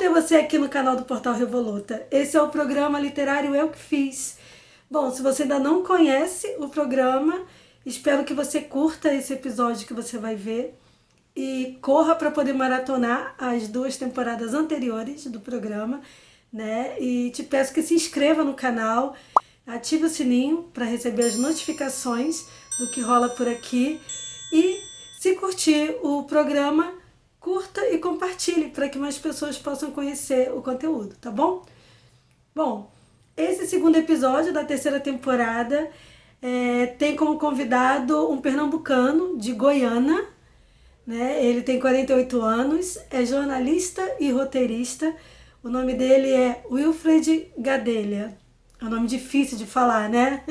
ter você aqui no canal do Portal Revoluta. Esse é o programa literário Eu Que Fiz. Bom, se você ainda não conhece o programa, espero que você curta esse episódio que você vai ver e corra para poder maratonar as 2 temporadas anteriores do programa, né? E te peço que se inscreva no canal, ative o sininho para receber as notificações do que rola por aqui e, se curtir o programa, curta e compartilhe para que mais pessoas possam conhecer o conteúdo, tá bom? Bom, esse segundo episódio da 3ª temporada tem como convidado um pernambucano de Goiânia, né? Ele tem 48 anos, é jornalista e roteirista. O nome dele é Wilfred Gadelha. É um nome difícil de falar, né?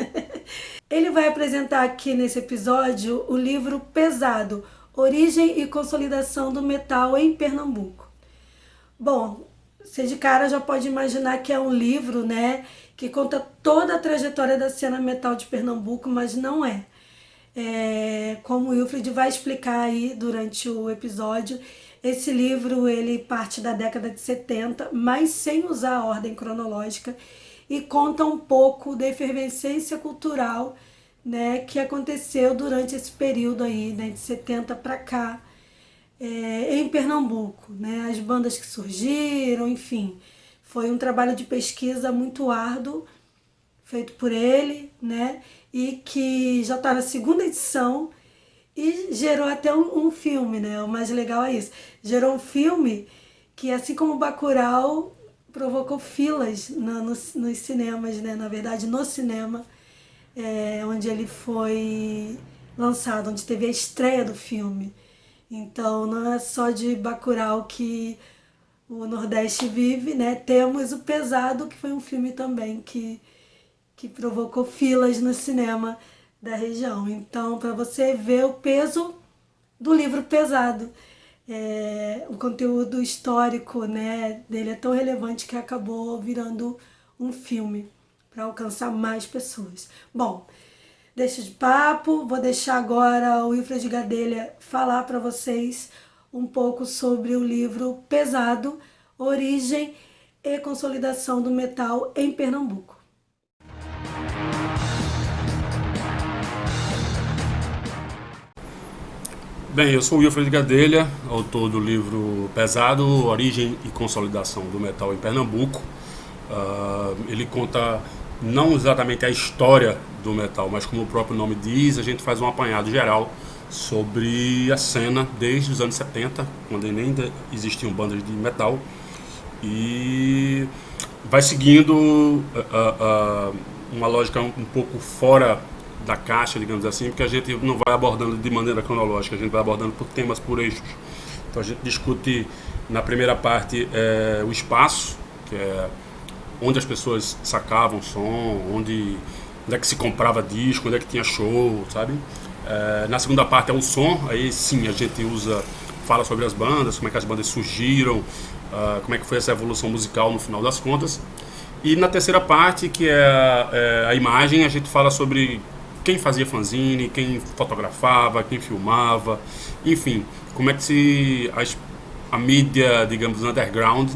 Ele vai apresentar aqui nesse episódio o livro Pesado, Origem e Consolidação do Metal em Pernambuco. Bom, você de cara já pode imaginar que é um livro, né, que conta toda a trajetória da cena metal de Pernambuco, mas não é. Como o Wilfred vai explicar aí durante o episódio, esse livro ele parte da década de 70, mas sem usar a ordem cronológica, e conta um pouco da efervescência cultural, né, que aconteceu durante esse período aí, né, de 70 para cá, em Pernambuco, né, as bandas que surgiram, enfim. Foi um trabalho de pesquisa muito árduo, feito por ele, né, e que já está na 2ª edição e gerou até um filme, né, o mais legal é isso. Gerou um filme que, assim como Bacurau, provocou filas nos cinemas, né, na verdade no cinema, onde ele foi lançado, onde teve a estreia do filme. Então não é só de Bacurau que o Nordeste vive, né? Temos o Pesado, que foi um filme também que provocou filas no cinema da região. Então, para você ver o peso do livro Pesado, o conteúdo histórico, né, dele é tão relevante que acabou virando um filme para alcançar mais pessoas. Bom, deixa de papo, vou deixar agora o Wilfred Gadelha falar para vocês um pouco sobre o livro Pesado, Origem e Consolidação do Metal em Pernambuco. Bem, eu sou o Wilfred Gadelha, autor do livro Pesado, Origem e Consolidação do Metal em Pernambuco. Ele conta não exatamente a história do metal, mas como o próprio nome diz, a gente faz um apanhado geral sobre a cena desde os anos 70, quando ainda existiam bandas de metal, e vai seguindo uma lógica um pouco fora da caixa, digamos assim, porque a gente não vai abordando de maneira cronológica, a gente vai abordando por temas, por eixos. Então a gente discute na primeira parte o espaço, que é onde as pessoas sacavam som, onde é que se comprava disco, onde é que tinha show, sabe? Na segunda parte é o som, aí sim a gente fala sobre as bandas, como é que as bandas surgiram, como é que foi essa evolução musical no final das contas. E na terceira parte, que é a imagem, a gente fala sobre quem fazia fanzine, quem fotografava, quem filmava, enfim, como é que a mídia, digamos, underground,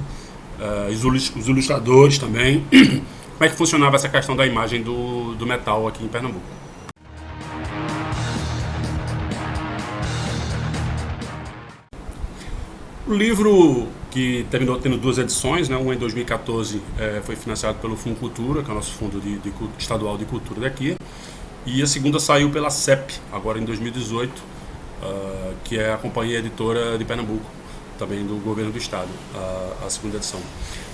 os ilustradores também, como é que funcionava essa questão da imagem do metal aqui em Pernambuco. O livro, que terminou tendo 2 edições, né? Uma em 2014 foi financiado pelo Fundo Cultura, que é o nosso fundo estadual de cultura daqui, e a segunda saiu pela CEP, agora em 2018, que é a Companhia Editora de Pernambuco, também do governo do estado, a segunda edição.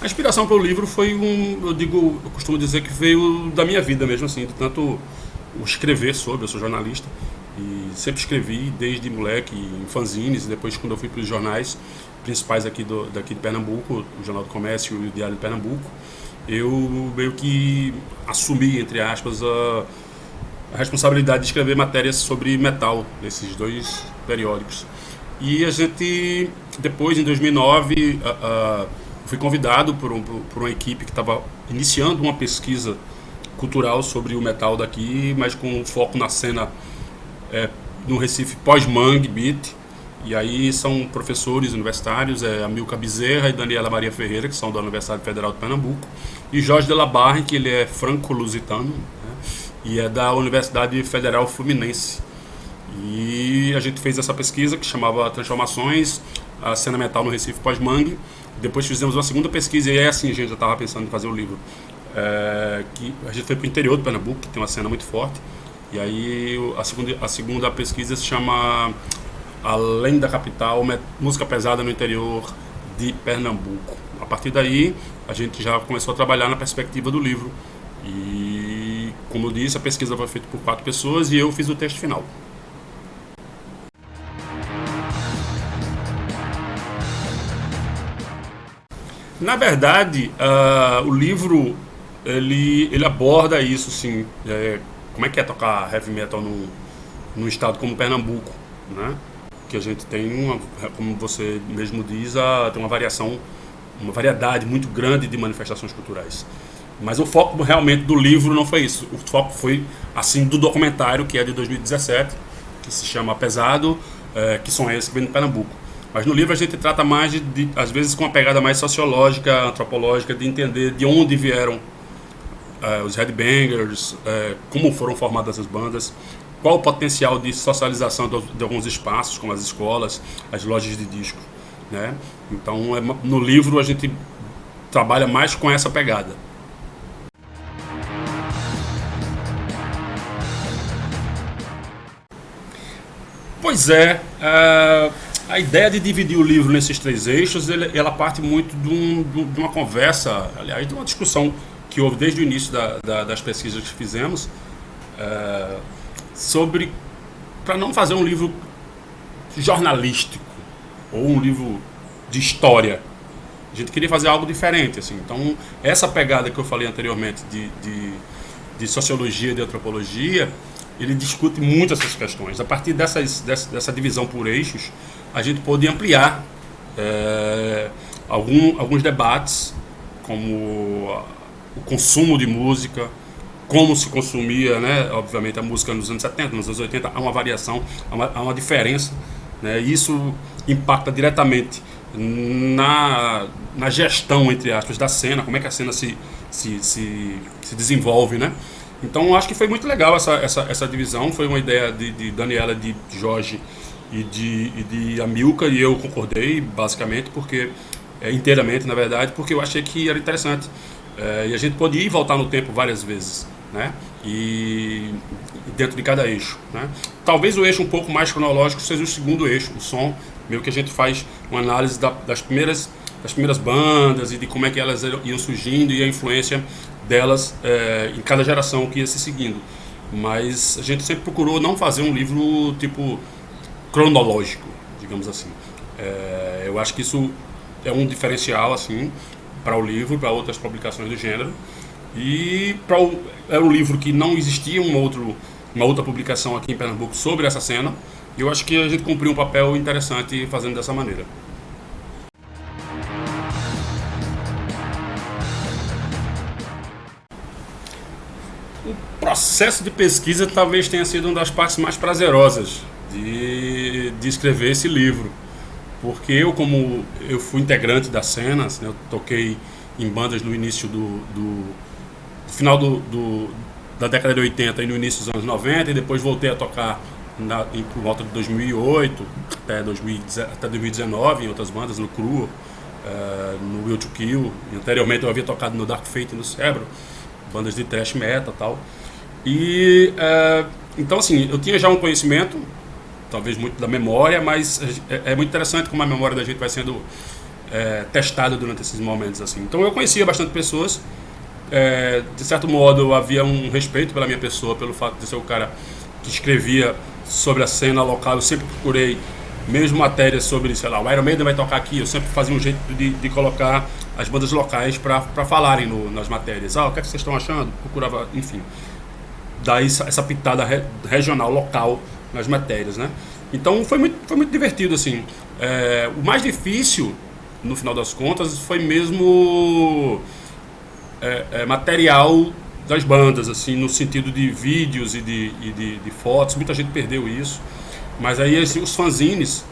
A inspiração para o livro foi eu costumo dizer que veio da minha vida mesmo, assim, de tanto o escrever sobre, eu sou jornalista, e sempre escrevi desde moleque em fanzines, e depois quando eu fui para os jornais principais daqui de Pernambuco, o Jornal do Comércio e o Diário de Pernambuco, eu meio que assumi, entre aspas, a responsabilidade de escrever matérias sobre metal nesses 2 periódicos. E a gente, depois, em 2009, fui convidado por uma equipe que estava iniciando uma pesquisa cultural sobre o metal daqui, mas com foco na cena no Recife pós-Mangue Beat, E aí são professores universitários, Amilcar Bezerra e Daniela Maria Ferreira, que são da Universidade Federal de Pernambuco, e Jorge de la Barre, que ele é franco-lusitano, né, e é da Universidade Federal Fluminense. E a gente fez essa pesquisa que chamava Transformações, a cena metal no Recife pós-mangue. Depois fizemos uma segunda pesquisa, e aí assim a gente já estava pensando em fazer o livro. Que a gente foi para o interior de Pernambuco, que tem uma cena muito forte. E aí a segunda pesquisa se chama Além da Capital, música pesada no interior de Pernambuco. A partir daí, a gente já começou a trabalhar na perspectiva do livro. E, como eu disse, a pesquisa foi feita por 4 pessoas e eu fiz o texto final. Na verdade, o livro ele aborda isso, sim. Como é que é tocar heavy metal num estado como Pernambuco, né? Que a gente tem, como você mesmo diz, tem uma variedade muito grande de manifestações culturais. Mas o foco realmente do livro não foi isso. O foco foi, assim, do documentário, que é de 2017, que se chama Pesado, que são esses que vêm de Pernambuco. Mas no livro a gente trata mais, às vezes, com uma pegada mais sociológica, antropológica, de entender de onde vieram os headbangers, como foram formadas as bandas, qual o potencial de socialização de alguns espaços, como as escolas, as lojas de discos, né? Então, no livro a gente trabalha mais com essa pegada. Pois é, a ideia de dividir o livro nesses 3 eixos, ela parte muito de uma conversa, aliás, de uma discussão que houve desde o início das pesquisas que fizemos, sobre, para não fazer um livro jornalístico ou um livro de história. A gente queria fazer algo diferente, assim. Então, essa pegada que eu falei anteriormente de sociologia e de antropologia, ele discute muito essas questões. A partir dessa divisão por eixos, a gente pôde ampliar alguns debates, como o consumo de música, como se consumia, né, obviamente, a música nos anos 70, nos anos 80, há uma variação, há uma diferença, né, e isso impacta diretamente na gestão, entre aspas, da cena, como é que a cena se desenvolve, né? Então, acho que foi muito legal essa divisão. Foi uma ideia de Daniela, de Jorge e de Amilcar, e eu concordei, basicamente, inteiramente, na verdade, porque eu achei que era interessante. E a gente pode ir e voltar no tempo várias vezes, né? E dentro de cada eixo, né? Talvez o eixo um pouco mais cronológico seja o segundo eixo, o som, meio que a gente faz uma análise das primeiras bandas e de como é que elas iam surgindo e a influência delas em cada geração que ia se seguindo. Mas a gente sempre procurou não fazer um livro tipo cronológico, digamos assim. Eu acho que isso é um diferencial, assim, para o livro, para outras publicações do gênero. E era um livro que não existia uma outra publicação aqui em Pernambuco sobre essa cena. E eu acho que a gente cumpriu um papel interessante fazendo dessa maneira. O processo de pesquisa talvez tenha sido uma das partes mais prazerosas de escrever esse livro. Porque como eu fui integrante da cena, assim, eu toquei em bandas no início do final da década de 80 e no início dos anos 90, e depois voltei a tocar por volta de 2008 até 2019 em outras bandas, no Crua, no Will to Kill. E anteriormente eu havia tocado no Dark Fate e no Cerebro, bandas de thrash metal e tal. E então, assim, eu tinha já um conhecimento, talvez muito da memória, mas é muito interessante como a memória da gente vai sendo testada durante esses momentos, assim. Então eu conhecia bastante pessoas, de certo modo havia um respeito pela minha pessoa, pelo fato de ser o cara que escrevia sobre a cena local. Eu sempre procurei, mesmo matérias sobre, sei lá, o Iron Maiden vai tocar aqui, eu sempre fazia um jeito de colocar as bandas locais para falarem nas matérias. O que é que vocês estão achando? Procurava, enfim, dar essa pitada regional, local nas matérias, né? Então foi muito divertido, assim. O mais difícil, no final das contas, foi mesmo material das bandas, assim, no sentido de vídeos e de fotos. Muita gente perdeu isso, mas aí, assim, os fanzines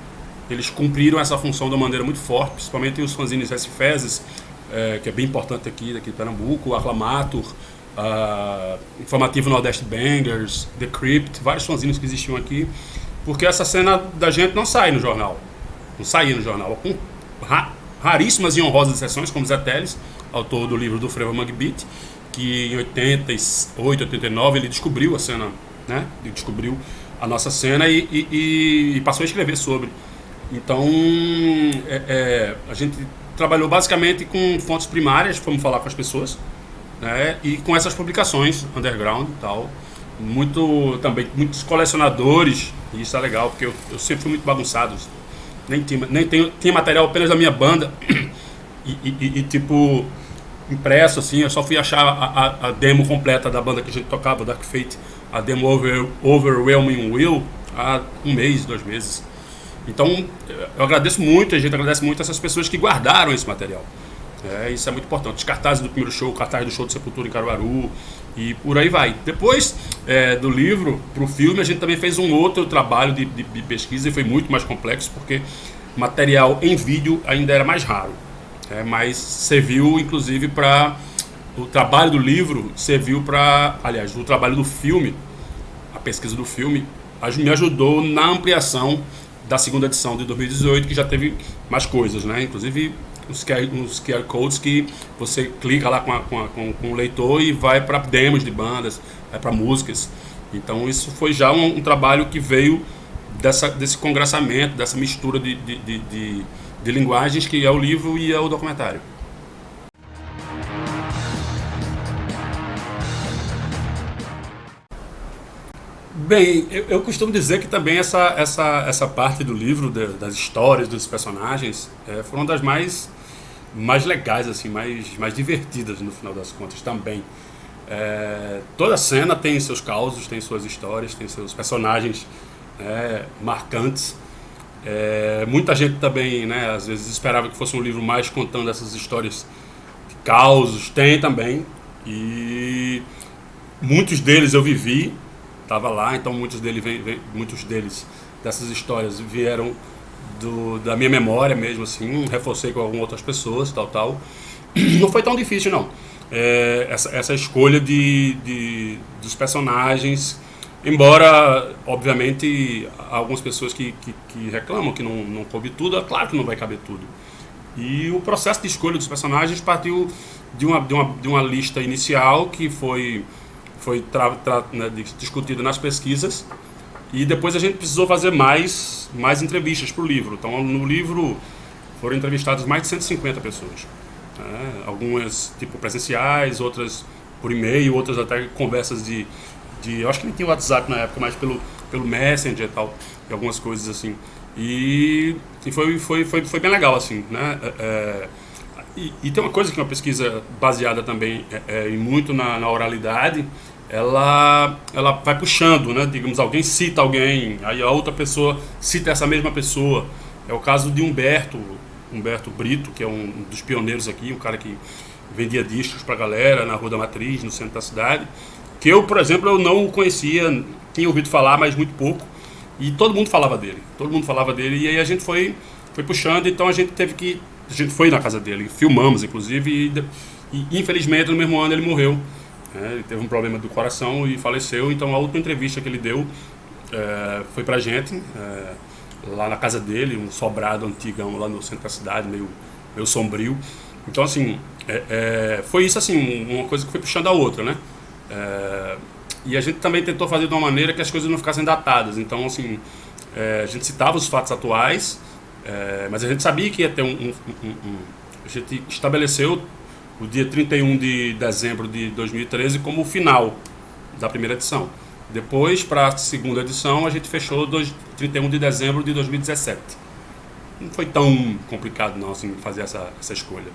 eles cumpriram essa função de uma maneira muito forte, principalmente os fanzines S-Fezes, que é bem importante aqui de Pernambuco, o Aclamator, Informativo Nordeste Bangers, The Crypt, vários fanzines que existiam aqui, porque essa cena da gente não sai no jornal, não saía no jornal, com raríssimas e honrosas exceções, como Zé Teles, autor do livro do Frevo Mugbeat, que em 88, 89 ele descobriu a cena, né? Ele descobriu a nossa cena e passou a escrever sobre. Então, a gente trabalhou basicamente com fontes primárias, fomos falar com as pessoas, né? E com essas publicações underground e tal. Também muitos colecionadores, e isso é legal, porque eu sempre fui muito bagunçado. Tinha material apenas da minha banda e tipo impresso assim, eu só fui achar a demo completa da banda que a gente tocava, Dark Fate, a demo Overwhelming Will, há 1 mês, 2 meses. Então eu agradeço muito, a gente agradece muito essas pessoas que guardaram esse material. Isso é muito importante. Os cartazes do primeiro show, cartaz do show de Sepultura em Caruaru e por aí vai. Depois do livro para o filme, a gente também fez um outro trabalho de pesquisa e foi muito mais complexo, porque material em vídeo ainda era mais raro. Mas serviu inclusive para o trabalho do livro, aliás, o trabalho do filme, a pesquisa do filme, me ajudou na ampliação da segunda edição de 2018, que já teve mais coisas, né? Inclusive os QR Codes que você clica lá com o leitor e vai para demos de bandas, vai para músicas. Então isso foi já um trabalho que veio desse congraçamento, dessa mistura de linguagens que é o livro e é o documentário. Bem, eu costumo dizer que também essa parte do livro, das histórias, dos personagens, foram das mais legais, assim, mais divertidas no final das contas também. Toda cena tem seus causos, tem suas histórias, tem seus personagens marcantes. Muita gente também, né, às vezes esperava que fosse um livro mais contando essas histórias de causos, tem também, e muitos deles eu vivi, estava lá, então muitos deles dessas histórias vieram da minha memória mesmo, assim, reforcei com algumas outras pessoas, tal. Não foi tão difícil, não. Essa escolha dos personagens, embora, obviamente, algumas pessoas que reclamam que não coube tudo, é claro que não vai caber tudo. E o processo de escolha dos personagens partiu de uma lista inicial que foi discutido nas pesquisas, e depois a gente precisou fazer mais entrevistas para o livro. Então, no livro foram entrevistadas mais de 150 pessoas. Algumas tipo presenciais, outras por e-mail, outras até conversas eu acho que nem tinha WhatsApp na época, mas pelo Messenger e tal, e algumas coisas assim. E foi bem legal, assim, né? E tem uma coisa que é uma pesquisa baseada também muito na oralidade. Ela vai puxando, né? Digamos, alguém cita alguém, aí a outra pessoa cita essa mesma pessoa. É o caso de Humberto Brito, que é um dos pioneiros aqui, um cara que vendia discos pra galera na Rua da Matriz, no centro da cidade, que eu, por exemplo, eu não o conhecia, tinha ouvido falar, mas muito pouco, e todo mundo falava dele, e aí a gente foi puxando. Então a gente foi na casa dele, filmamos inclusive, e infelizmente no mesmo ano ele morreu. Ele teve um problema do coração e faleceu. Então a última entrevista que ele deu foi pra gente, lá na casa dele, um sobrado antigão lá no centro da cidade, meio sombrio. Então assim, foi isso, assim, uma coisa que foi puxando a outra, né? E a gente também tentou fazer de uma maneira que as coisas não ficassem datadas. Então assim, a gente citava os fatos atuais, mas a gente sabia que ia ter a gente estabeleceu o dia 31 de dezembro de 2013 como o final da primeira edição. Depois, para a segunda edição, a gente fechou 31 de dezembro de 2017. Não foi tão complicado, não, assim, fazer essa escolha.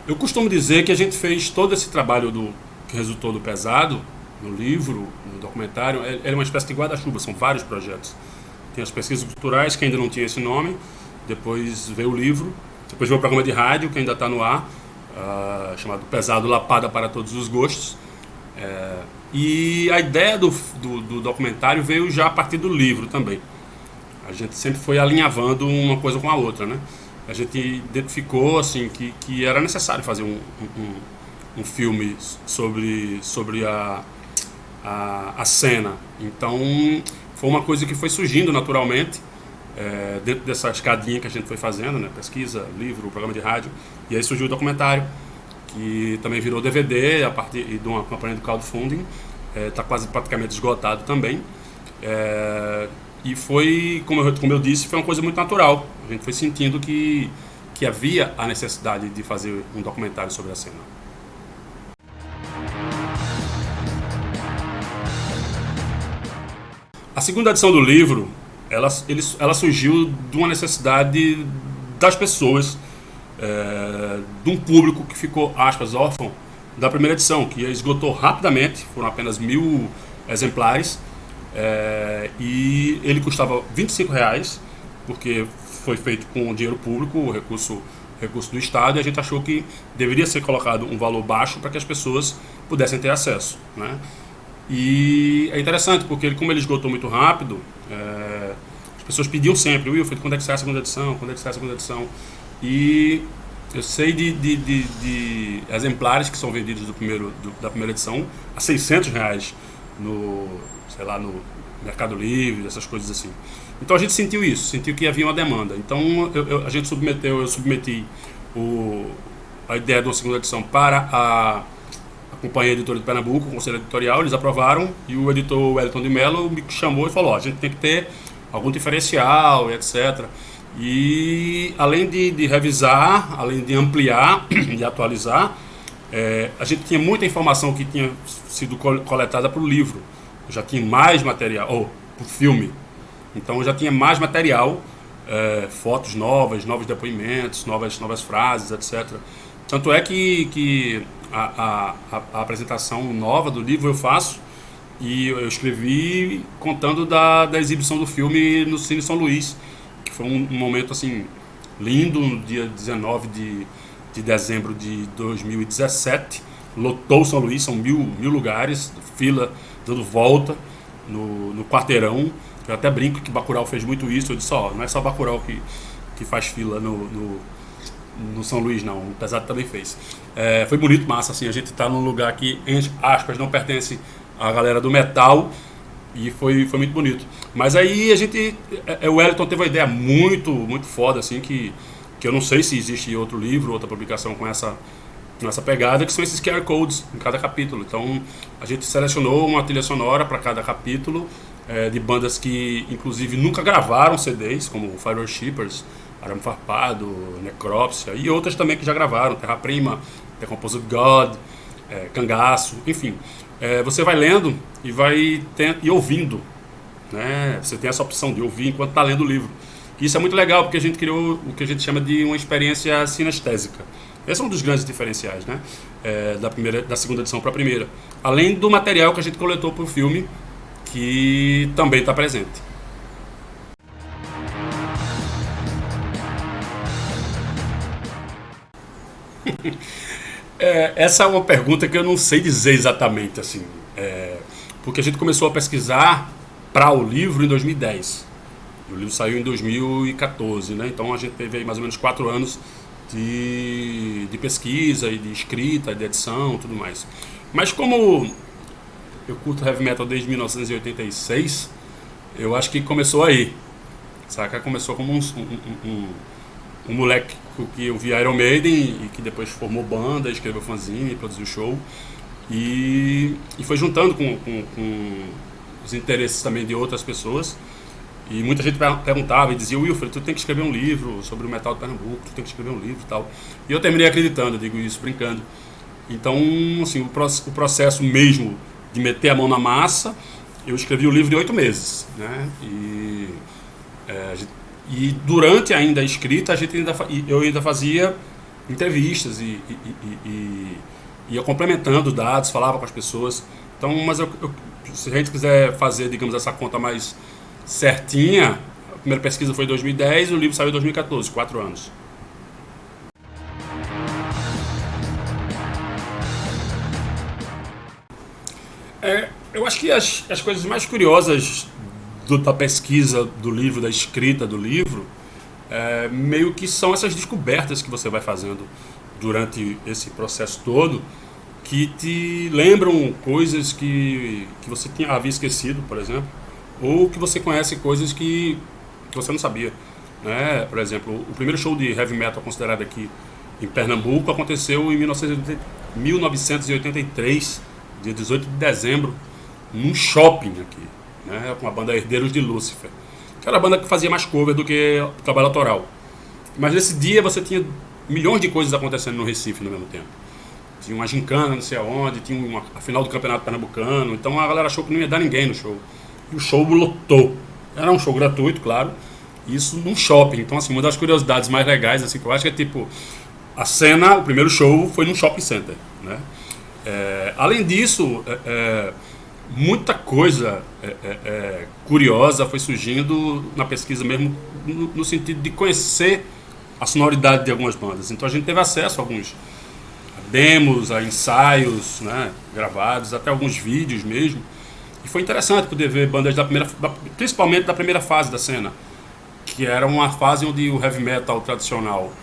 Eu costumo dizer que a gente fez todo esse trabalho que resultou do Pesado, no livro, no documentário. É uma espécie de guarda-chuva, são vários projetos. Tem as pesquisas culturais, que ainda não tinha esse nome, depois veio o livro, depois veio o programa de rádio, que ainda está no ar, chamado Pesado Lapada para Todos os Gostos. E a ideia do documentário veio já a partir do livro também. A gente sempre foi alinhavando uma coisa com a outra, né? A gente identificou assim que era necessário fazer um filme sobre a cena. Então foi uma coisa que foi surgindo naturalmente, dentro dessa escadinha que a gente foi fazendo, né? Pesquisa, livro, programa de rádio. E aí surgiu o documentário, que também virou DVD a partir de uma campanha do crowdfunding. Está quase praticamente esgotado também. E foi, como eu disse, foi uma coisa muito natural. A gente foi sentindo que havia a necessidade de fazer um documentário sobre a cena. A segunda edição do livro, ela surgiu de uma necessidade das pessoas, de um público que ficou, aspas, órfão da primeira edição, que esgotou rapidamente, foram apenas 1.000 exemplares, e ele custava R$25, porque foi feito com dinheiro público, o recurso do Estado, e a gente achou que deveria ser colocado um valor baixo para que as pessoas pudessem ter acesso, né? E é interessante, porque como ele esgotou muito rápido, as pessoas pediam sempre: Wilfred, quando é que sai a segunda edição? Quando é que sai a segunda edição? E eu sei de exemplares que são vendidos da primeira edição a R$600 no Mercado Livre, essas coisas assim. Então a gente sentiu que havia uma demanda. Então eu submeti a ideia de uma segunda edição para a Companhia Editora de Pernambuco, o Conselho Editorial. Eles aprovaram, e o editor Wellington de Mello me chamou e falou: a gente tem que ter algum diferencial, etc. E além de revisar, além de ampliar e atualizar, a gente tinha muita informação que tinha sido coletada para o livro. Eu já tinha mais material, para o filme. Então eu já tinha mais material, fotos novos depoimentos, novas frases, etc. Tanto é que a apresentação nova do livro eu faço, e eu escrevi contando da exibição do filme no Cine São Luís, que foi um momento assim lindo, no dia 19 de dezembro de 2017. Lotou São Luís, são 1.000 lugares, fila dando volta no quarteirão. Eu até brinco que Bacurau fez muito isso. Eu disse: não é só Bacurau que faz fila no São Luís, não. O Pesado também fez. Foi bonito, massa, assim, a gente tá num lugar que, entre aspas, não pertence à galera do metal, e foi muito bonito. Mas aí o Wellington teve uma ideia muito, muito foda, assim, que eu não sei se existe outro livro, outra publicação com essa pegada, que são esses QR Codes em cada capítulo. Então a gente selecionou uma trilha sonora para cada capítulo, de bandas que inclusive nunca gravaram CDs, como Fire Worshippers, Arame Farpado, Necrópsia, e outras também que já gravaram: Terra Prima, The Composed God, Cangaço, enfim. Você vai lendo e vai ouvindo, né? Você tem essa opção de ouvir enquanto está lendo o livro. E isso é muito legal, porque a gente criou o que a gente chama de uma experiência sinestésica. Esse é um dos grandes diferenciais, né? Da segunda edição para a primeira. Além do material que a gente coletou para o filme, que também está presente. Essa é uma pergunta que eu não sei dizer exatamente, assim, porque a gente começou a pesquisar para o livro em 2010. O livro saiu em 2014, né? Então a gente teve aí mais ou menos 4 anos de pesquisa e de escrita, de edição, tudo mais. Mas como eu curto heavy metal desde 1986, eu acho que começou aí, saca? Começou como um moleque que eu via Iron Maiden e que depois formou banda, escreveu fanzine, produziu show, e foi juntando com os interesses também de outras pessoas. E muita gente perguntava e dizia: Wilfred, tu tem que escrever um livro sobre o metal de Pernambuco, tu tem que escrever um livro e tal. E eu terminei acreditando, eu digo isso brincando. Então, assim, o processo mesmo de meter a mão na massa, eu escrevi o livro em 8 meses, né? E durante ainda a escrita, eu ainda fazia entrevistas e ia complementando dados, falava com as pessoas. Então, mas se a gente quiser fazer, digamos, essa conta mais certinha, a primeira pesquisa foi em 2010 e o livro saiu em 2014, 4 anos. Eu acho que as coisas mais curiosas da pesquisa do livro, da escrita do livro, meio que são essas descobertas que você vai fazendo durante esse processo todo, que te lembram coisas que você havia esquecido, por exemplo, ou que você conhece coisas que você não sabia. Né? Por exemplo, o primeiro show de heavy metal considerado aqui em Pernambuco aconteceu em 1983, dia 18 de dezembro, num shopping aqui, né? Com a banda Herdeiros de Lúcifer, que era a banda que fazia mais cover do que trabalho autoral. Mas nesse dia você tinha milhões de coisas acontecendo no Recife no mesmo tempo. Tinha uma gincana, não sei aonde, tinha a final do Campeonato Pernambucano, então a galera achou que não ia dar ninguém no show. E o show lotou. Era um show gratuito, claro, isso num shopping. Então, assim, uma das curiosidades mais legais, assim, que eu acho que é tipo, a cena, o primeiro show foi num shopping center, né? Além disso, muita coisa curiosa foi surgindo na pesquisa mesmo, no sentido de conhecer a sonoridade de algumas bandas. Então a gente teve acesso a alguns demos, a ensaios, né, gravados, até alguns vídeos mesmo. E foi interessante poder ver bandas principalmente da primeira fase da cena, que era uma fase onde o heavy metal tradicional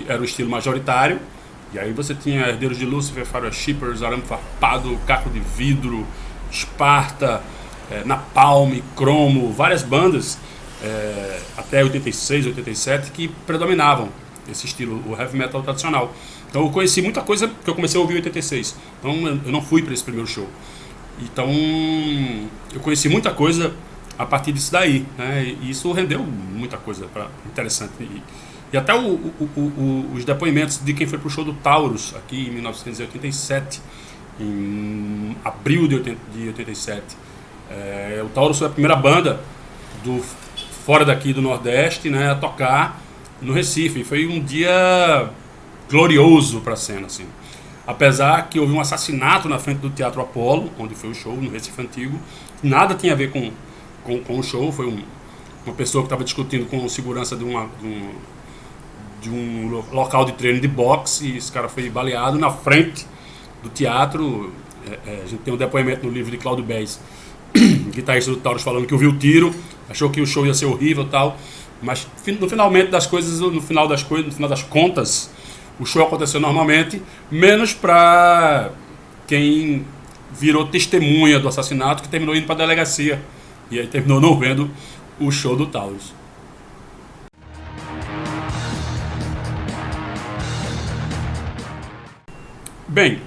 era o estilo majoritário. E aí você tinha Herdeiros de Lúcifer, Firworshippers, Arame Farpado, Caco de Vidro, Esparta, Napalm, Cromo, várias bandas até 86, 87 que predominavam esse estilo, o heavy metal tradicional. Então eu conheci muita coisa que eu comecei a ouvir em 86. Então eu não fui para esse primeiro show. Então eu conheci muita coisa a partir disso daí, né? E isso rendeu muita coisa interessante. E até os depoimentos de quem foi pro show do Taurus, aqui em 1987, em abril de 87. O Taurus foi a primeira banda fora daqui do Nordeste, né, a tocar no Recife. E foi um dia glorioso para a cena, assim. Apesar que houve um assassinato na frente do Teatro Apolo, onde foi o show, no Recife Antigo. Nada tinha a ver com o show, foi uma pessoa que estava discutindo com o segurança de um local de treino de boxe, e esse cara foi baleado na frente do teatro. A gente tem um depoimento no livro de Cláudio Bez, guitarrista do Taurus, falando que ouviu o tiro, achou que o show ia ser horrível e tal, mas no final das contas, o show aconteceu normalmente, menos para quem virou testemunha do assassinato, que terminou indo para a delegacia, e aí terminou não vendo o show do Taurus. Bem,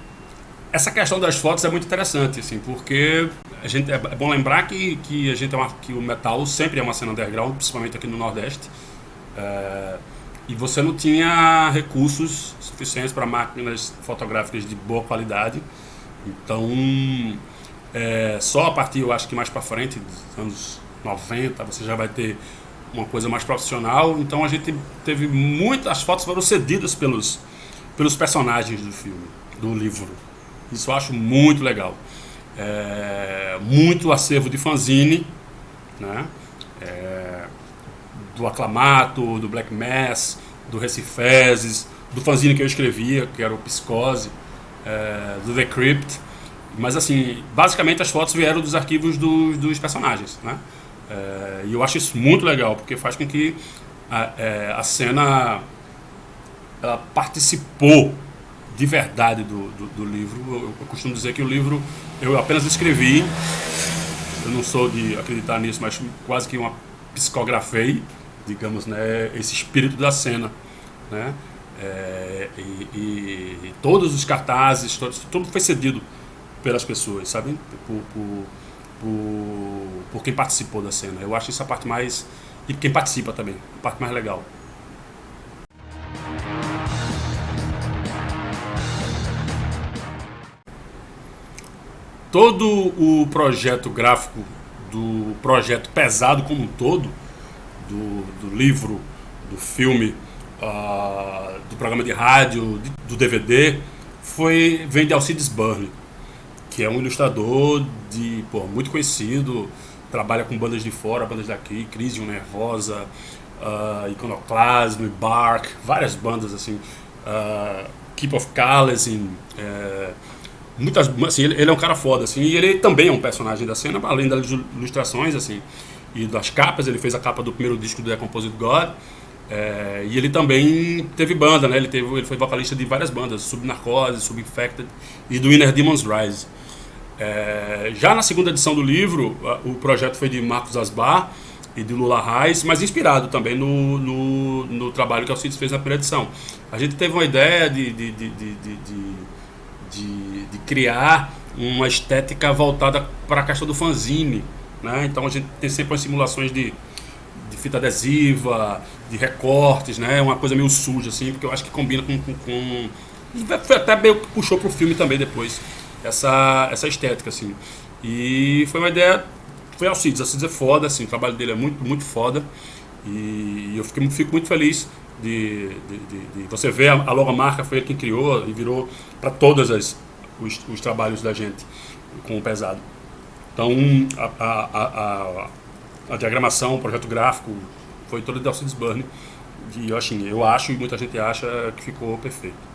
essa questão das fotos é muito interessante, assim, porque é bom lembrar que que o metal sempre é uma cena underground, principalmente aqui no Nordeste, e você não tinha recursos suficientes para máquinas fotográficas de boa qualidade. Então, só a partir, eu acho que mais para frente, dos anos 90, você já vai ter uma coisa mais profissional. Então a gente teve muitas fotos foram cedidas pelos personagens do filme, do livro. Isso eu acho muito legal. Muito acervo de fanzine, né? Do Aclamato, do Black Mass, do Recifezes, do fanzine que eu escrevia, que era o Psicose, do The Crypt. Mas assim, basicamente as fotos vieram dos arquivos dos personagens, né? E eu acho isso muito legal, porque faz com que a cena ela participou de verdade do livro. Eu costumo dizer que o livro eu apenas escrevi, eu não sou de acreditar nisso, mas quase que psicografei, digamos, né, esse espírito da cena, né? E todos os cartazes, tudo foi cedido pelas pessoas, sabe? Por quem participou da cena. Eu acho isso a parte mais... E quem participa também, a parte mais legal. Todo o projeto gráfico do projeto pesado como um todo, do livro, do filme, do programa de rádio, do DVD, vem de Alcides Burley, que é um ilustrador muito conhecido, trabalha com bandas de fora, bandas daqui, Crisium Nervosa, Iconoclasm, Bark, várias bandas assim, Keep of Kalezin, assim, ele é um cara foda, assim, e ele também é um personagem da cena, além das ilustrações, assim, e das capas. Ele fez a capa do primeiro disco do Decomposed God. E ele também teve banda, né? Ele foi vocalista de várias bandas, Subnarcose, Subinfected e do Inner Demons Rise. Já na segunda edição do livro, o projeto foi de Marcos Asbar e de Lula Reis, mas inspirado também no trabalho que Alcides fez na primeira edição. A gente teve uma ideia de criar uma estética voltada para a questão do fanzine, né? Então a gente tem sempre as simulações de fita adesiva, de recortes, né? Uma coisa meio suja, assim, porque eu acho que combina com... Foi até meio que puxou pro filme também depois, essa estética, assim. E foi uma ideia... Foi Alcides é foda, assim, o trabalho dele é muito, muito foda. E eu fico muito feliz de você ver a logomarca, foi ele quem criou e virou para todos os trabalhos da gente com o Pesado. Então, a diagramação, o projeto gráfico, foi todo de Alcides Burne. E eu acho, e muita gente acha, que ficou perfeito.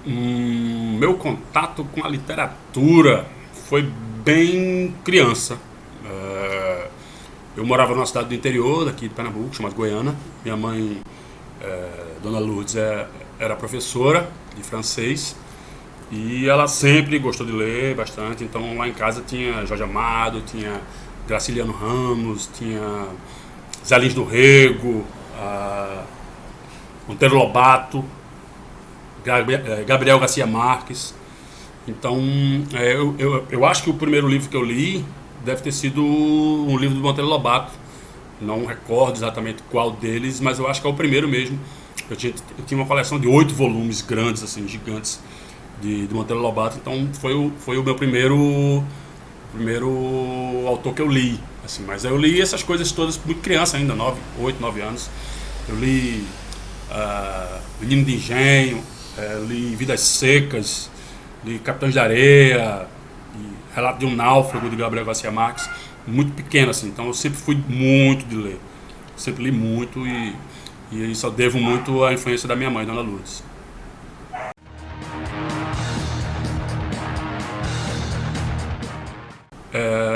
Meu contato com a literatura foi bem criança. Eu morava numa cidade do interior, daqui de Pernambuco, chamada Goiânia. Minha mãe, Dona Lourdes, era professora de francês. E ela sempre gostou de ler bastante, então lá em casa tinha Jorge Amado, tinha Graciliano Ramos, tinha Zé Lins do Rego, Monteiro Lobato, Gabriel Garcia Marques. Então eu acho que o primeiro livro que eu li deve ter sido um livro do Monteiro Lobato. Não recordo exatamente qual deles, mas eu acho que é o primeiro mesmo. Eu tinha uma coleção de 8 volumes grandes, assim, gigantes, de Monteiro Lobato. Então foi o meu primeiro autor que eu li, assim. Mas eu li essas coisas todas muito criança ainda, 8, 9 anos. Eu li Menino de Engenho, li Vidas Secas, li Capitães de Areia, Relato de um Náufrago, de Gabriel Garcia Marques, muito pequeno, assim. Então eu sempre fui muito de ler, sempre li muito, e isso eu devo muito à influência da minha mãe, Dona Lourdes.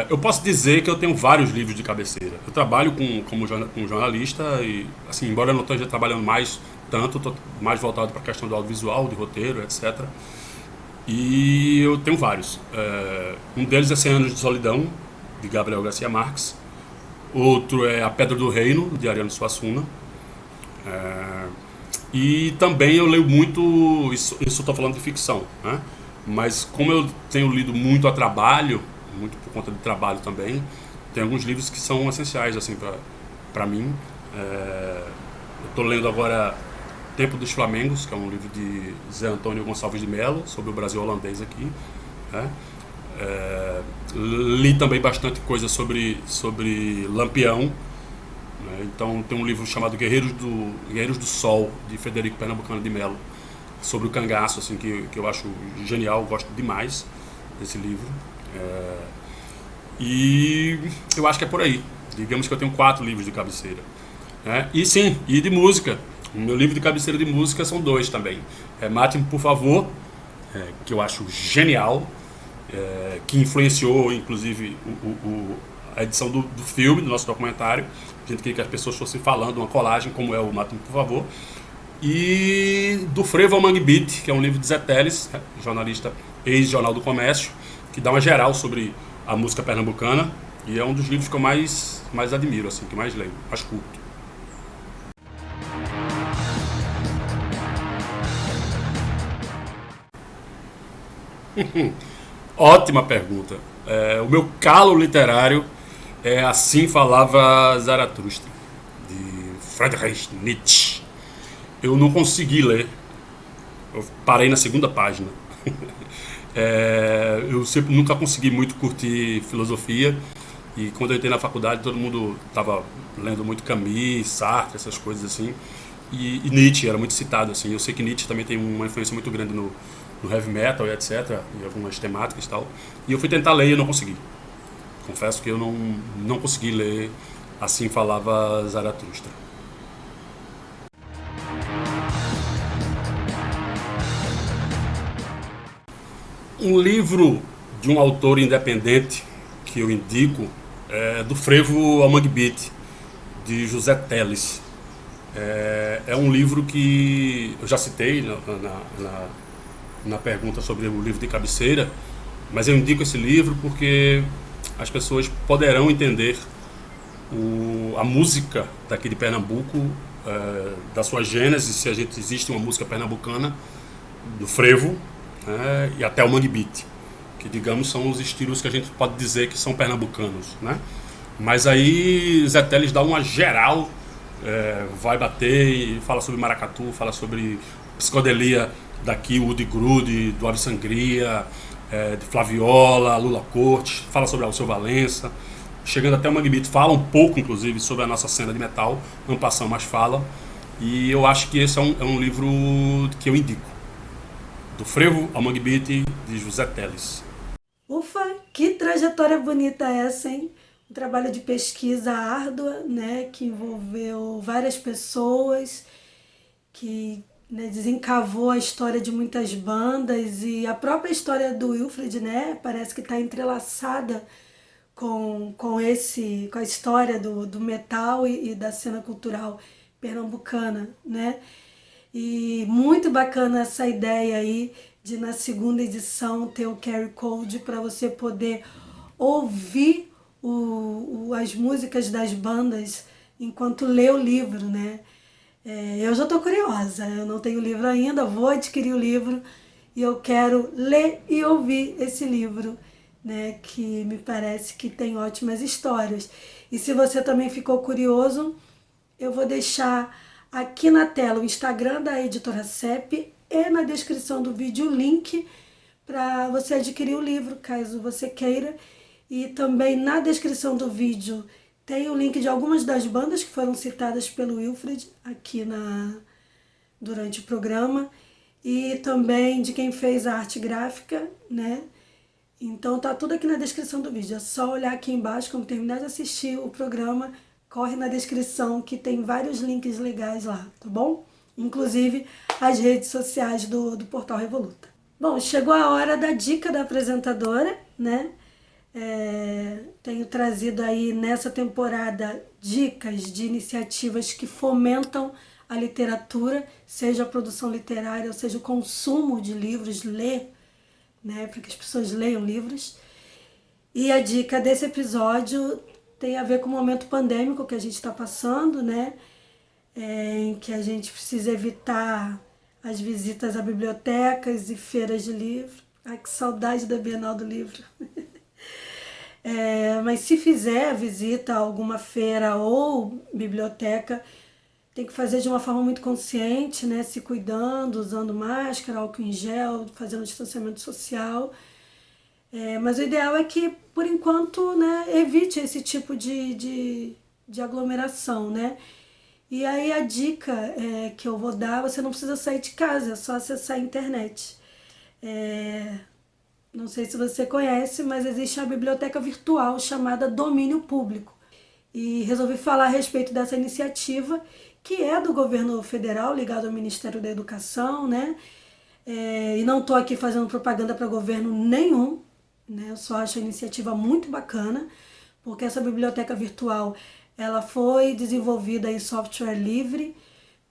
Eu posso dizer que eu tenho vários livros de cabeceira. Eu trabalho como jornalista e, assim, embora eu não esteja trabalhando mais tanto, estou mais voltado para a questão do audiovisual, de roteiro, etc. E eu tenho vários. Um deles é 100 Anos de Solidão, de Gabriel Garcia Marques. Outro é A Pedra do Reino, de Ariano Suassuna. E também eu leio muito, isso eu estou falando de ficção, né? Mas como eu tenho lido muito a trabalho, muito por conta de trabalho também, tem alguns livros que são essenciais, assim, para mim. Eu estou lendo agora Tempo dos Flamengos, que é um livro de Zé Antônio Gonçalves de Mello, sobre o Brasil holandês aqui, né? Li também bastante coisa sobre Lampião, né? Então tem um livro chamado Guerreiros do Sol, de Frederico Pernambucano de Mello, sobre o cangaço, assim, que eu acho genial, gosto demais desse livro. E eu acho que é por aí. Digamos que eu tenho 4 livros de cabeceira, né? E sim, e de música. O meu livro de cabeceira de música são 2 também. Mate-me, por favor, que eu acho genial, que influenciou, inclusive, a edição do filme, do nosso documentário. A gente queria que as pessoas fossem falando, uma colagem, como é o Mate-me, por favor. E do Frevo ao Mangue Beat, que é um livro de Zé Teles, jornalista, ex-Jornal do Comércio, que dá uma geral sobre a música pernambucana, e é um dos livros que eu mais admiro, assim, que mais leio, mais curto. Ótima pergunta. O meu calo literário é Assim Falava Zaratustra, de Friedrich Nietzsche. Eu não consegui ler, eu parei na segunda página. Eu nunca consegui muito curtir filosofia, e quando eu entrei na faculdade todo mundo estava lendo muito Camus, Sartre, essas coisas assim, e Nietzsche era muito citado, assim. Eu sei que Nietzsche também tem uma influência muito grande no heavy metal e etc, e algumas temáticas e tal, e eu fui tentar ler e eu não consegui. Confesso que eu não consegui ler Assim Falava Zaratustra. Um livro de um autor independente que eu indico é do Frevo ao Mangue Beat, de José Teles. É um livro que eu já citei na pergunta sobre o livro de cabeceira, mas eu indico esse livro porque as pessoas poderão entender a música daqui de Pernambuco, da sua gênese, se existe uma música pernambucana, do frevo, e até o mangue beat, que digamos são os estilos que a gente pode dizer que são pernambucanos, né? Mas aí Zé Teles dá uma geral, vai bater e fala sobre maracatu, fala sobre psicodelia daqui, o Udi Grude, do Ave Sangria, de Flaviola, Lula Corte, fala sobre Alceu Valença, chegando até o Mangue Beat, fala um pouco inclusive sobre a nossa cena de metal, não passam, mas fala. E eu acho que esse é um livro que eu indico, do Frevo ao Mangue Beat, de José Teles. Ufa, que trajetória bonita essa, hein? Um trabalho de pesquisa árdua, né, que envolveu várias pessoas, que, né, desencavou a história de muitas bandas, e a própria história do Wilfred, né, parece que está entrelaçada com a história do metal e da cena cultural pernambucana, né? E muito bacana essa ideia aí de, na segunda edição, ter o QR Code para você poder ouvir as músicas das bandas enquanto lê o livro, né? Eu já estou curiosa, eu não tenho o livro ainda, vou adquirir o livro e eu quero ler e ouvir esse livro, né? Que me parece que tem ótimas histórias. E se você também ficou curioso, eu vou deixar aqui na tela o Instagram da Editora CEP e na descrição do vídeo o link para você adquirir o livro, caso você queira. E também na descrição do vídeo tem o link de algumas das bandas que foram citadas pelo Wilfred aqui durante o programa, e também de quem fez a arte gráfica, né? Então tá tudo aqui na descrição do vídeo. É só olhar aqui embaixo, quando terminar de assistir o programa, corre na descrição que tem vários links legais lá, tá bom? Inclusive as redes sociais do Portal Revoluta. Bom, chegou a hora da dica da apresentadora, né? Tenho trazido aí nessa temporada dicas de iniciativas que fomentam a literatura, seja a produção literária, ou seja o consumo de livros, ler, né? Para que as pessoas leiam livros. E a dica desse episódio tem a ver com o momento pandêmico que a gente está passando, né? Em que a gente precisa evitar as visitas a bibliotecas e feiras de livro. Ai, que saudade da Bienal do Livro. Mas se fizer a visita a alguma feira ou biblioteca, tem que fazer de uma forma muito consciente, né? Se cuidando, usando máscara, álcool em gel, fazendo distanciamento social. Mas o ideal é que, por enquanto, né, evite esse tipo de aglomeração, né? E aí a dica que eu vou dar, você não precisa sair de casa, é só acessar a internet. Não sei se você conhece, mas existe uma biblioteca virtual chamada Domínio Público. E resolvi falar a respeito dessa iniciativa, que é do governo federal, ligado ao Ministério da Educação, né? E não estou aqui fazendo propaganda para governo nenhum, né? Eu só acho a iniciativa muito bacana, porque essa biblioteca virtual ela foi desenvolvida em software livre.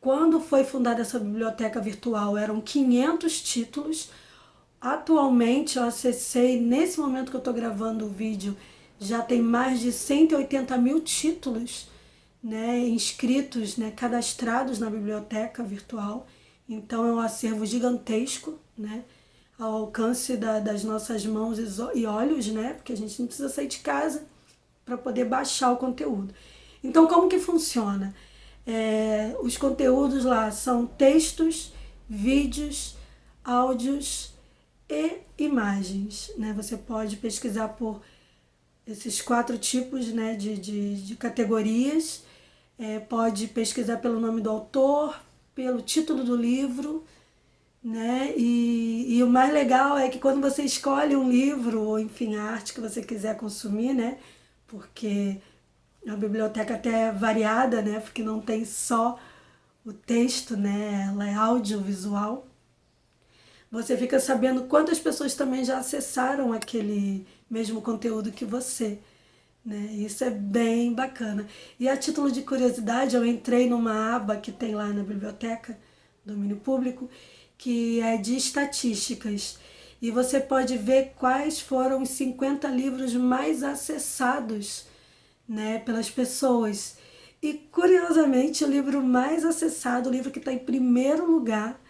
Quando foi fundada essa biblioteca virtual, eram 500 títulos. Atualmente, eu acessei, nesse momento que eu estou gravando o vídeo, já tem mais de 180 mil títulos, né, inscritos, né, cadastrados na biblioteca virtual. Então é um acervo gigantesco, né, ao alcance das nossas mãos e olhos, né, porque a gente não precisa sair de casa para poder baixar o conteúdo. Então como que funciona? Os conteúdos lá são textos, vídeos, áudios e imagens, né? Você pode pesquisar por esses 4 tipos, né, de categorias. Pode pesquisar pelo nome do autor, pelo título do livro, né? E o mais legal é que quando você escolhe um livro, ou enfim, a arte que você quiser consumir, né? Porque a biblioteca até é variada, né? Porque não tem só o texto, né? Ela é audiovisual. você fica sabendo quantas pessoas também já acessaram aquele mesmo conteúdo que você, né? Isso é bem bacana. E a título de curiosidade, eu entrei numa aba que tem lá na biblioteca, domínio público, que é de estatísticas. E você pode ver quais foram os 50 livros mais acessados, né, pelas pessoas. E, curiosamente, o livro mais acessado, o livro que está em primeiro lugar,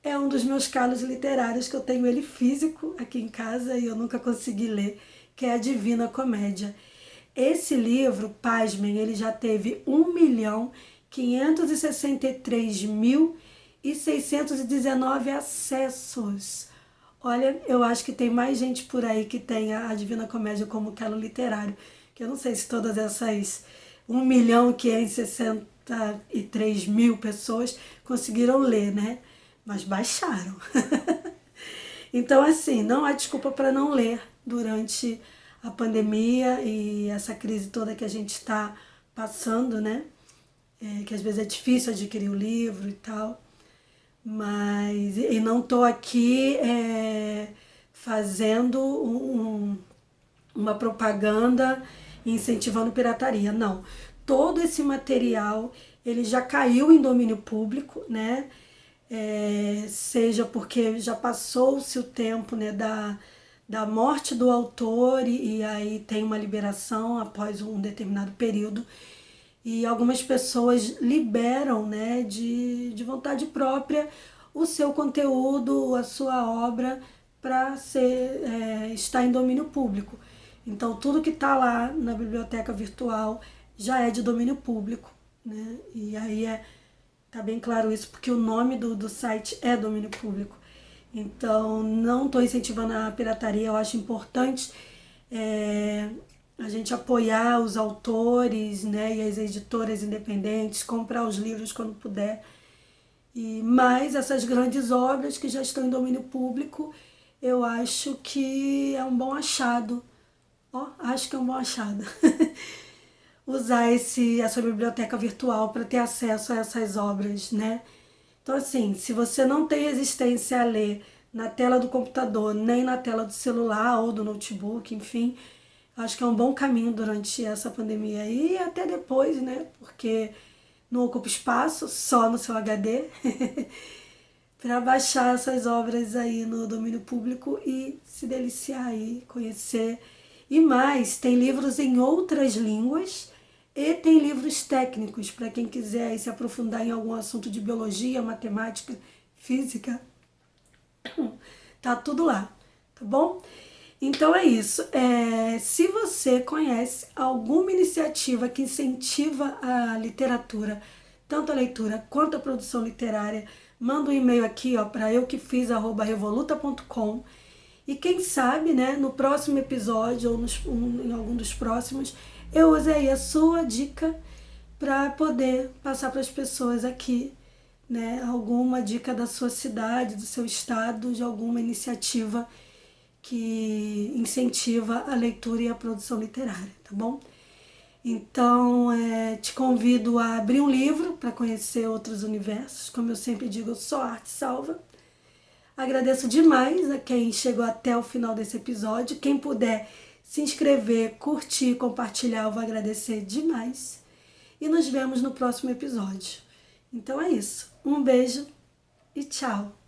é um dos meus calos literários, que eu tenho ele físico aqui em casa e eu nunca consegui ler, que é a Divina Comédia. Esse livro, pasmem, ele já teve 1.563.619 acessos. Olha, eu acho que tem mais gente por aí que tem a Divina Comédia como calo literário, que eu não sei se todas essas 1.563.000 pessoas conseguiram ler, né? Mas baixaram. Então, assim, não há desculpa para não ler durante a pandemia e essa crise toda que a gente está passando, né? Que às vezes é difícil adquirir o livro e tal. Mas, e não estou aqui fazendo uma propaganda incentivando pirataria, não. Todo esse material, ele já caiu em domínio público, né? Seja porque já passou-se o tempo, né, da morte do autor e aí tem uma liberação após um determinado período. E algumas pessoas liberam, né, de vontade própria o seu conteúdo, a sua obra para estar em domínio público. Então, tudo que está lá na biblioteca virtual já é de domínio público, né? E aí tá bem claro isso, porque o nome do site é domínio público. Então, não estou incentivando a pirataria, eu acho importante a gente apoiar os autores, né, e as editoras independentes, comprar os livros quando puder. Mas essas grandes obras que já estão em domínio público, eu acho que é um bom achado. Acho que é um bom achado. Usar essa biblioteca virtual para ter acesso a essas obras, né? Então, assim, se você não tem resistência a ler na tela do computador, nem na tela do celular ou do notebook, enfim, acho que é um bom caminho durante essa pandemia e até depois, né? Porque não ocupa espaço, só no seu HD, para baixar essas obras aí no domínio público e se deliciar aí, conhecer. E mais, tem livros em outras línguas e tem livros técnicos para quem quiser aí se aprofundar em algum assunto de biologia, matemática, física. Tá tudo lá, tá bom? Então é isso. Se você conhece alguma iniciativa que incentiva a literatura, tanto a leitura quanto a produção literária, manda um e-mail aqui para euquefiz@revoluta.com. E quem sabe, né, no próximo episódio ou em algum dos próximos, eu use aí a sua dica para poder passar para as pessoas aqui, né, alguma dica da sua cidade, do seu estado, de alguma iniciativa que incentiva a leitura e a produção literária, tá bom? Então, te convido a abrir um livro para conhecer outros universos. Como eu sempre digo, só arte salva. Agradeço demais a quem chegou até o final desse episódio. Quem puder se inscrever, curtir, compartilhar, eu vou agradecer demais. E nos vemos no próximo episódio. Então é isso. Um beijo e tchau!